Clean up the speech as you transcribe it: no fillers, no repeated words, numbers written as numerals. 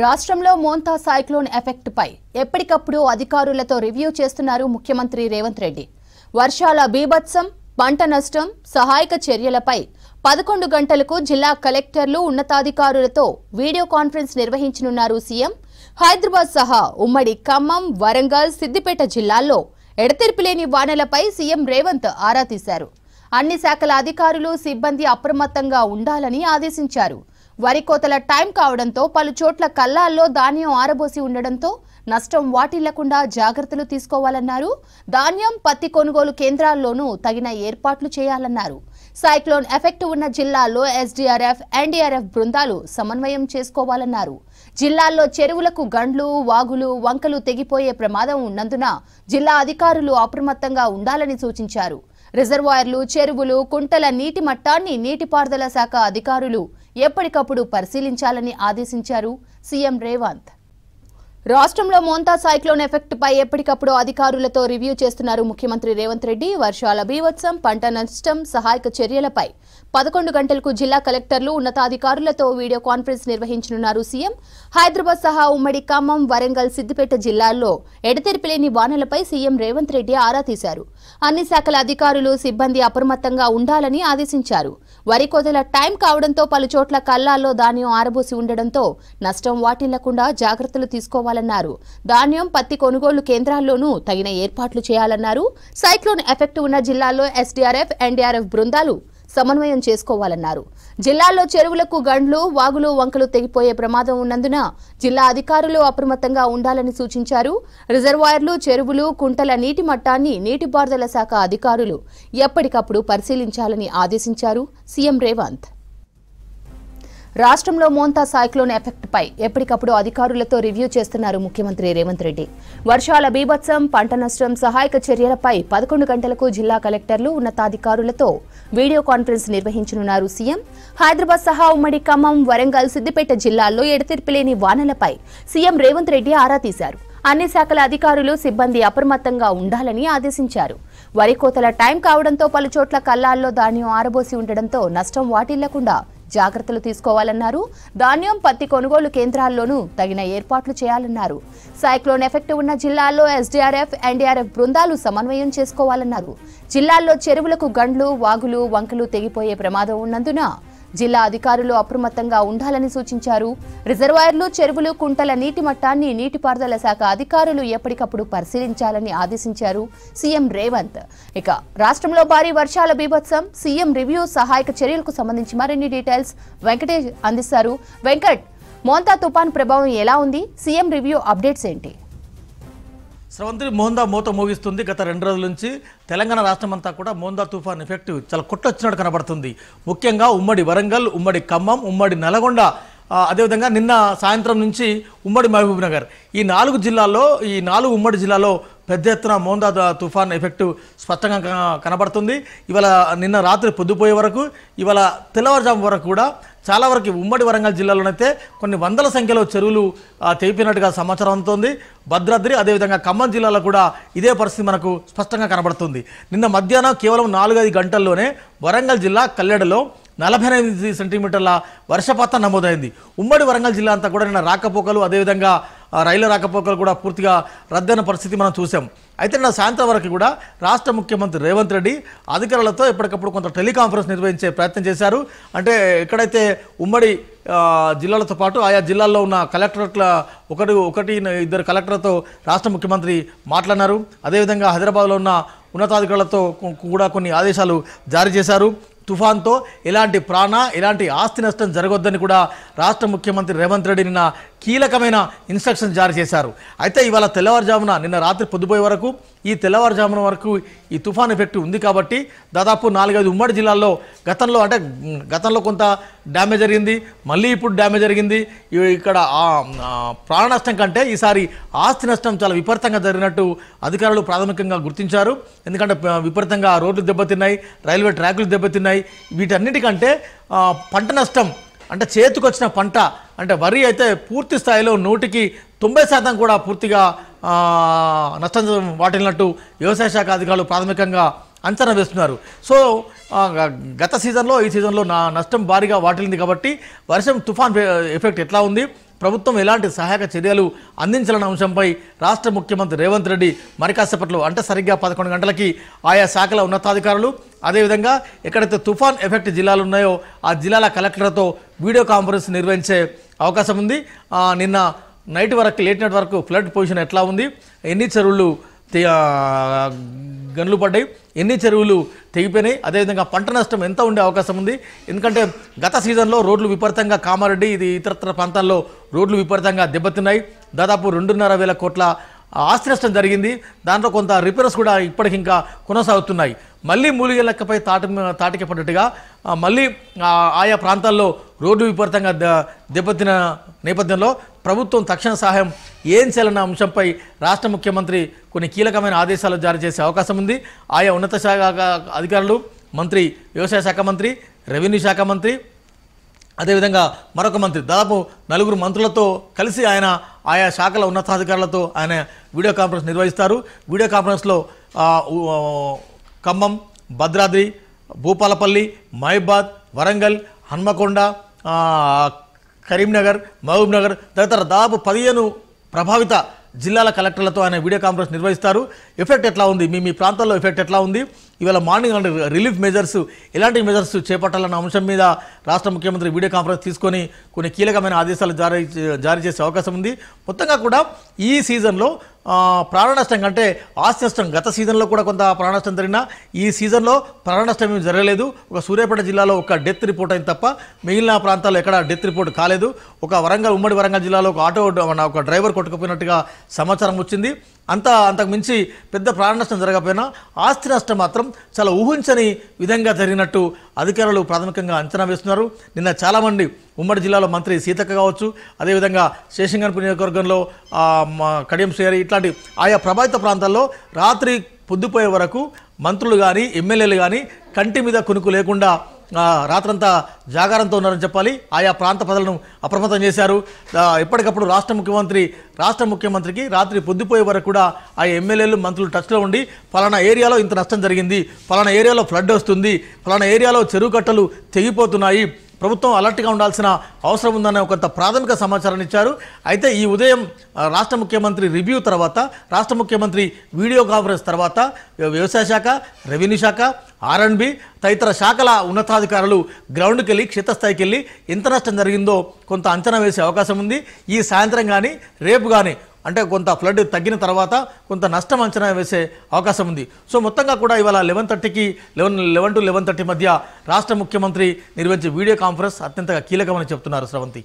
రాష్ట్రంలో Montha cyclone effect పై ఎప్పటికప్పుడు అధికారులతో రివ్యూ చేస్తున్నారు ముఖ్యమంత్రి రేవంత్ రెడ్డి. వర్షాల బీభత్సం, పంట నష్టం, సహాయక చర్యలపై 11 గంటలకు జిల్లా కలెక్టర్లు ఉన్నతాధికారులతో వీడియో కాన్ఫరెన్స్ నిర్వహించనున్నారు సీఎం. హైదరాబాద్ సహా ఉమ్మడి ఖమ్మం, వరంగల్, సిద్దిపేట జిల్లాల్లో ఎడతెరిపిలేని వానలపై సీఎం రేవంత్ ఆరా తీశారు. అన్ని శాఖల అధికారులు, సిబ్బంది అప్రమత్తంగా ఉండాలని ఆదేశించారు. వరి కోతల టైం కావడంతో పలు చోట్ల కల్లాల్లో ధాన్యం ఆరబోసి ఉండడంతో నష్టం వాటిల్లకుండా జాగ్రత్తలు తీసుకోవాలన్నారు. ధాన్యం, పత్తి కొనుగోలు కేంద్రాల్లోనూ తగిన ఏర్పాట్లు చేయాలన్నారు. సైక్లోన్ ఎఫెక్ట్ ఉన్న జిల్లాల్లో ఎస్డీఆర్ఎఫ్, ఎన్డీఆర్ఎఫ్ బృందాలు సమన్వయం చేసుకోవాలన్నారు. జిల్లాల్లో చెరువులకు గండ్లు, వాగులు, వంకలు తెగిపోయే ప్రమాదం ఉన్నందున జిల్లా అధికారులు అప్రమత్తంగా ఉండాలని సూచించారు. రిజర్వాయర్లు, చెరువులు, కుంటల నీటి మట్టాన్ని నీటిపారుదల శాఖ అధికారులు ఎప్పటికప్పుడు పరిశీలించాలని ఆదేశించారు సీఎం రేవంత్. రాష్ట్రంలో మోంతా సైక్లోన్ ఎఫెక్ట్ పై ఎప్పటికప్పుడు అధికారులతో రివ్యూ చేస్తున్నారు ముఖ్యమంత్రి రేవంత్ రెడ్డి. వర్షాల బీభత్సం, పంట నష్టం, సహాయక చర్యలపై 11 గంటలకు జిల్లా కలెక్టర్లు ఉన్నతాధికారులతో వీడియో కాన్ఫరెన్స్ నిర్వహించనున్నారు సీఎం. హైదరాబాద్ సహా ఉమ్మడి ఖమ్మం, వరంగల్, సిద్దిపేట జిల్లాల్లో ఎడతెరిపిలేని వానలపై సీఎం రేవంత్ రెడ్డి ఆరా తీశారు. అన్ని శాఖల అధికారులు, సిబ్బంది అప్రమత్తంగా ఉండాలని ఆదేశించారు. వరి కోతల టైం కావడంతో పలు చోట్ల కల్లాల్లో ధాన్యం ఆరబోసి ఉండడంతో నష్టం వాటిల్లకుండా జాగ్రత్తలు తీసుకోవాలన్నారు. ధాన్యం, పత్తి కొనుగోలు కేంద్రాల్లోనూ తగిన ఏర్పాట్లు చేయాలన్నారు. సైక్లోన్ ఎఫెక్ట్ ఉన్న జిల్లాల్లో ఎస్డీఆర్ఎఫ్, ఎన్డీఆర్ఎఫ్ బృందాలు సమన్వయం చేసుకోవాలన్నారు. జిల్లాల్లో చెరువులకు గండ్లు, వాగులు, వంకలు తెగిపోయే ప్రమాదం ఉన్నందున జిల్లా అధికారులు అప్రమత్తంగా ఉండాలని సూచించారు. రిజర్వాయర్లు, చెరువులు, కుంటల నీటి మట్టాన్ని నీటిపారుదల శాఖ అధికారులు ఎప్పటికప్పుడు పరిశీలించాలని ఆదేశించారు సీఎం రేవంత్. రాష్ట్రంలో మోంతా సైక్లోన్ ఎఫెక్ట్ పై ఎప్పటికప్పుడు అధికారులతో రివ్యూ చేస్తున్నారు ముఖ్యమంత్రి రేవంత్ రెడ్డి. వర్షాల బీభత్సం, పంట నష్టం, సహాయక చర్యలపై 11 గంటలకు జిల్లా కలెక్టర్లు ఉన్నతాధికారులతో వీడియో కాన్ఫరెన్స్ నిర్వహించనున్నారు సీఎం. హైదరాబాద్ సహా ఉమ్మడి ఖమ్మం, వరంగల్, సిద్దిపేట జిల్లాల్లో ఎడతెరిపిలేని వానలపై సీఎం రేవంత్ రెడ్డి ఆరా తీశారు. అన్ని శాఖల అధికారులు, సిబ్బంది అప్రమత్తంగా ఉండాలని ఆదేశించారు. వరి కోతల టైం కావడంతో పలు చోట్ల కల్లాల్లో ధాన్యం ఆరబోసి ఉండడంతో నష్టం వాటిల్లకుండా జాగ్రత్తలు తీసుకోవాలన్నారు. ధాన్యం, పత్తి కొనుగోలు కేంద్రాల్లోనూ తగిన ఏర్పాట్లు చేయాలన్నారు. సైక్లోన్ ఎఫెక్ట్ ఉన్న జిల్లాల్లో ఎస్డీఆర్ఎఫ్, ఎన్డీఆర్ఎఫ్ బృందాలు సమన్వయం చేసుకోవాలన్నారు. జిల్లాల్లో చెరువులకు గండ్లు, వాగులు, వంకలు తెగిపోయే ప్రమాదం ఉన్నందున జిల్లా అధికారులు అప్రమత్తంగా ఉండాలని సూచించారు. రిజర్వాయర్లు, చెరువులు, కుంటల నీటి మట్టాన్ని నీటిపారుదల శాఖ అధికారులు ఎప్పటికప్పుడు పరిశీలించాలని ఆదేశించారు సీఎం రేవంత్. ఇక రాష్ట్రంలో భారీ వర్షాల బీభత్సం, సీఎం రివ్యూ, సహాయక చర్యలకు సంబంధించి మరిన్ని డీటెయిల్స్ వెంకటేష్ అందిస్తారు. వెంకట్, మోంతా తుఫాన్ ప్రభావం ఎలా ఉంది? సీఎం రివ్యూ అప్డేట్స్ ఏంటి? స్రవంతి, మోందా మోత మోగిస్తుంది. గత 2 రోజుల నుంచి తెలంగాణ రాష్ట్రం అంతా కూడా మోందా తుఫాన్ ఎఫెక్ట్ చాలా కొట్టొచ్చినట్టు కనబడుతుంది. ముఖ్యంగా ఉమ్మడి వరంగల్, ఉమ్మడి ఖమ్మం, ఉమ్మడి నల్గొండ, అదేవిధంగా నిన్న సాయంత్రం నుంచి ఉమ్మడి మహబూబ్ నగర్, ఈ 4 జిల్లాల్లో, ఈ 4 ఉమ్మడి జిల్లాలో పెద్ద ఎత్తున మోందా తుఫాన్ ఎఫెక్ట్ స్పష్టంగా కనబడుతుంది. ఇవాళ నిన్న రాత్రి పొద్దుపోయే వరకు, ఇవాళ తెల్లవారుజాము వరకు కూడా చాలా వరకు ఉమ్మడి వరంగల్ జిల్లాలోనైతే కొన్ని వందల సంఖ్యలో చెరువులు తెగిపోయినట్టుగా సమాచారం అందుతోంది. భద్రాద్రి, అదేవిధంగా ఖమ్మం జిల్లాలో కూడా ఇదే పరిస్థితి మనకు స్పష్టంగా కనబడుతుంది. నిన్న మధ్యాహ్నం కేవలం 4-5 గంటల్లోనే వరంగల్ జిల్లా కల్లెడలో 48 సెంటీమీటర్ల వర్షపాతం నమోదైంది. ఉమ్మడి వరంగల్ జిల్లా అంతా కూడా నిన్న రాకపోకలు, అదేవిధంగా రైలు రాకపోకలు కూడా పూర్తిగా రద్దయిన పరిస్థితి మనం చూసాం. అయితే నిన్న సాయంత్రం వరకు కూడా రాష్ట్ర ముఖ్యమంత్రి రేవంత్ రెడ్డి అధికారులతో ఎప్పటికప్పుడు కొంత టెలికాన్ఫరెన్స్ నిర్వహించే ప్రయత్నం చేశారు. అంటే ఎక్కడైతే ఉమ్మడి జిల్లాలతో పాటు ఆయా జిల్లాల్లో ఉన్న కలెక్టరేట్ల ఒకటి 2 కలెక్టర్లతో రాష్ట్ర ముఖ్యమంత్రి మాట్లాడినారు. అదేవిధంగా హైదరాబాద్లో ఉన్న ఉన్నతాధికారులతో కూడా కొన్ని ఆదేశాలు జారీ చేశారు. తుఫాన్తో ఎలాంటి ఎలాంటి ఆస్తి నష్టం జరగొద్దని కూడా రాష్ట్ర ముఖ్యమంత్రి రేవంత్ రెడ్డి నిన్న కీలకమైన ఇన్స్ట్రక్షన్ జారీ చేశారు. అయితే ఇవాళ తెల్లవారుజామున, నిన్న రాత్రి పొద్దుపోయే వరకు, ఈ తెల్లవారుజామున వరకు ఈ తుఫాన్ ఎఫెక్ట్ ఉంది కాబట్టి దాదాపు 4-5 ఉమ్మడి జిల్లాల్లో గతంలో కొంత డ్యామేజ్ జరిగింది, మళ్ళీ ఇప్పుడు డ్యామేజ్ జరిగింది. ఇక్కడ ప్రాణ నష్టం కంటే ఈసారి ఆస్తి నష్టం చాలా విపరీతంగా జరిగినట్టు అధికారులు ప్రాథమికంగా గుర్తించారు. ఎందుకంటే విపరీతంగా రోడ్లు దెబ్బతిన్నాయి, రైల్వే ట్రాకులు దెబ్బతిన్నాయి. వీటన్నిటికంటే పంట నష్టం, అంటే చేతికొచ్చిన పంట, అంటే వరి అయితే పూర్తి స్థాయిలో 100% కూడా పూర్తిగా నష్టం వాటిల్లినట్టు వ్యవసాయ శాఖ అధికారులు ప్రాథమికంగా అంచనా వేస్తున్నారు. సో గత సీజన్లో ఈ సీజన్లో నష్టం భారీగా వాటిల్లింది కాబట్టి వర్షం తుఫాన్ ఎఫెక్ట్ ఎట్లా ఉంది, ప్రభుత్వం ఎలాంటి సహాయక చర్యలు అందించాలన్న అంశంపై రాష్ట్ర ముఖ్యమంత్రి రేవంత్ రెడ్డి మరి కాసేపట్లో అంటే సరిగ్గా 11 గంటలకి ఆయా శాఖల ఉన్నతాధికారులు అదేవిధంగా ఎక్కడైతే తుఫాన్ ఎఫెక్ట్ జిల్లాలు ఉన్నాయో ఆ జిల్లాల కలెక్టర్లతో వీడియో కాన్ఫరెన్స్ నిర్వహించే అవకాశం ఉంది. నిన్న నైట్ వరకు లేట్ నైట్ వరకు ఫ్లడ్ పొజిషన్ ఎట్లా ఉంది, ఎన్ని చెరువులు గన్లు పడ్డాయి, ఎన్ని చెరువులు తెగిపోయినాయి, అదేవిధంగా పంట నష్టం ఎంత ఉండే అవకాశం ఉంది. ఎందుకంటే గత సీజన్లో రోడ్లు విపరీతంగా కామారెడ్డి ఇది ఇతరత్ర ప్రాంతాల్లో రోడ్లు విపరీతంగా దెబ్బతిన్నాయి. దాదాపు 2.5 కోట్ల ఆస్తి నష్టం జరిగింది. దాంట్లో కొంత రిపేర్స్ కూడా ఇప్పటికి ఇంకా కొనసాగుతున్నాయి. మళ్ళీ మూలిగ లెక్కపై తాటికి పడ్డట్టుగా మళ్ళీ ఆయా ప్రాంతాల్లో రోడ్లు విపరీతంగా దెబ్బతిన నేపథ్యంలో ప్రభుత్వం తక్షణ సహాయం ఏం చేయాలన్న అంశంపై రాష్ట్ర ముఖ్యమంత్రి కొన్ని కీలకమైన ఆదేశాలు జారీ చేసే అవకాశం ఉంది. ఆయా ఉన్నత శాఖ అధికారులు, మంత్రి వ్యవసాయ శాఖ మంత్రి, రెవెన్యూ శాఖ మంత్రి, అదేవిధంగా మరొక మంత్రి, దాదాపు 4 మంత్రులతో కలిసి ఆయన ఆయా శాఖల ఉన్నతాధికారులతో ఆయన వీడియో కాన్ఫరెన్స్ నిర్వహిస్తారు. వీడియో కాన్ఫరెన్స్లో ఖమ్మం, భద్రాద్రి, భూపాలపల్లి, మహబూబాద్, వరంగల్, హన్మకొండ, కరీంనగర్, మహబూబ్నగర్ తదితర దాదాపు 15 ప్రభావిత జిల్లాల కలెక్టర్లతో ఆయన వీడియో కాన్ఫరెన్స్ నిర్వహిస్తారు. ఎఫెక్ట్ ఎట్లా ఉంది, మీ ప్రాంతాల్లో ఎఫెక్ట్ ఎట్లా ఉంది, ఇవాళ మార్నింగ్ రిలీఫ్ మెజర్స్ ఎలాంటి మెజర్స్ చేపట్టాలన్న అంశం మీద రాష్ట్ర ముఖ్యమంత్రి వీడియో కాన్ఫరెన్స్ తీసుకొని కొన్ని కీలకమైన ఆదేశాలు జారీ చేసే అవకాశం ఉంది. మొత్తంగా కూడా ఈ సీజన్లో ప్రాణ నష్టం కంటే ఆస్తి నష్టం, గత సీజన్లో కూడా కొంత ప్రాణ నష్టం జరిగినా ఈ సీజన్లో ప్రాణ నష్టం ఏమీ జరగలేదు. ఒక సూర్యాపేట జిల్లాలో ఒక డెత్ రిపోర్ట్ అయింది తప్ప మిగిలిన ప్రాంతాల్లో ఎక్కడ డెత్ రిపోర్ట్ కాలేదు. ఒక ఉమ్మడి వరంగల్ జిల్లాలో ఒక డ్రైవర్ కొట్టుకుపోయినట్టుగా సమాచారం వచ్చింది. అంతకు మించి పెద్ద ప్రాణ నష్టం జరగకపోయినా ఆస్తి నష్టం మాత్రం చాలా ఊహించని విధంగా జరిగినట్టు అధికారులు ప్రాథమికంగా అంచనా వేస్తున్నారు. నిన్న చాలామంది ఉమ్మడి జిల్లాలో మంత్రి సీతక్క కావచ్చు, అదేవిధంగా శేషంగన్పూర్ నియోజకవర్గంలో కడియం శ్రీహరి ఇట్లాంటి ఆయా ప్రభావిత ప్రాంతాల్లో రాత్రి పొద్దుపోయే వరకు మంత్రులు కానీ ఎమ్మెల్యేలు కానీ కంటి మీద కునుకు లేకుండా రాత్రంతా జాగారంతో ఉన్నారని చెప్పాలి. ఆయా ప్రాంత ప్రజలను అప్రమత్తం చేశారు. ఎప్పటికప్పుడు రాష్ట్ర ముఖ్యమంత్రికి రాత్రి పొద్దుపోయే వరకు కూడా ఆ ఎమ్మెల్యేలు మంత్రులు టచ్లో ఉండి ఫలానా ఏరియాలో ఇంత నష్టం జరిగింది, ఫలానా ఏరియాలో ఫ్లడ్ వస్తుంది, ఫలానా ఏరియాలో చెరువు కట్టలు తెగిపోతున్నాయి, ప్రభుత్వం అలర్ట్గా ఉండాల్సిన అవసరం ఉందనే కొంత ప్రాథమిక సమాచారాన్ని ఇచ్చారు. అయితే ఈ ఉదయం రాష్ట్ర ముఖ్యమంత్రి రివ్యూ తర్వాత, రాష్ట్ర ముఖ్యమంత్రి వీడియో కాన్ఫరెన్స్ తర్వాత వ్యవసాయ శాఖ, రెవెన్యూ శాఖ, R&B తదితర శాఖల ఉన్నతాధికారులు గ్రౌండ్కి వెళ్ళి క్షేత్రస్థాయికి వెళ్ళి ఎంత నష్టం జరిగిందో కొంత అంచనా వేసే అవకాశం ఉంది. ఈ సాయంత్రం కానీ రేపు కానీ అంటే కొంత ఫ్లడ్ తగ్గిన తర్వాత కొంత నష్టం అంచనా వేసే అవకాశం ఉంది. సో మొత్తంగా కూడా ఇవాళ 11 to 11:30 మధ్య రాష్ట్ర ముఖ్యమంత్రి నిర్వహించే వీడియో కాన్ఫరెన్స్ అత్యంత కీలకమని చెప్తున్నారు శ్రవంతి.